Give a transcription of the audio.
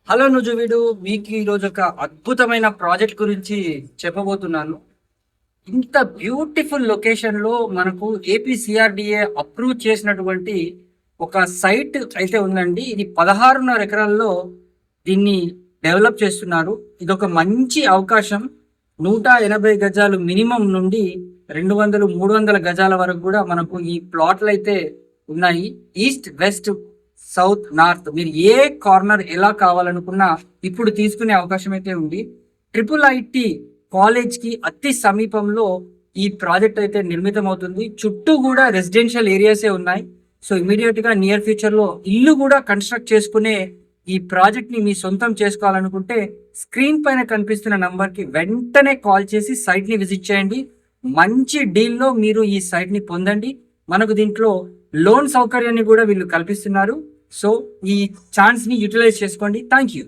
Hello నుజువీడు, మీకు ఈరోజు ఒక అద్భుతమైన ప్రాజెక్ట్ గురించి చెప్పబోతున్నాను. ఇంత బ్యూటిఫుల్ లొకేషన్లో మనకు ఏపీసీఆర్డీఏ అప్రూవ్ చేసినటువంటి ఒక సైట్ అయితే ఉందండి. ఇది 16.5 ఎకరాల్లో దీన్ని డెవలప్ చేస్తున్నారు. ఇది ఒక మంచి అవకాశం. 180 గజాలు మినిమం నుండి 200, 300 గజాల వరకు కూడా మనకు ఈ ప్లాట్లు అయితే ఉన్నాయి. ఈస్ట్, వెస్ట్, సౌత్, నార్త్, మీరు ఏ కార్నర్ ఎలా కావాలనుకున్నా ఇప్పుడు తీసుకునే అవకాశం అయితే ఉంది. IIIT కాలేజ్కి అతి సమీపంలో ఈ ప్రాజెక్ట్ అయితే నిర్మితం అవుతుంది. చుట్టూ కూడా రెసిడెన్షియల్ ఏరియాసే ఉన్నాయి. సో ఇమీడియట్గా నియర్ ఫ్యూచర్లో ఇల్లు కూడా కన్స్ట్రక్ట్ చేసుకునే ఈ ప్రాజెక్ట్ని మీ సొంతం చేసుకోవాలనుకుంటే స్క్రీన్ పైన కనిపిస్తున్న నంబర్కి వెంటనే కాల్ చేసి సైట్ని విజిట్ చేయండి. మంచి డీల్లో మీరు ఈ సైట్ని పొందండి. మనకు దీంట్లో లోన్ సౌకర్యాన్ని కూడా వీళ్ళు కల్పిస్తున్నారు. సో ఈ ఛాన్స్ని యూటిలైజ్ చేసుకోండి. Thank you.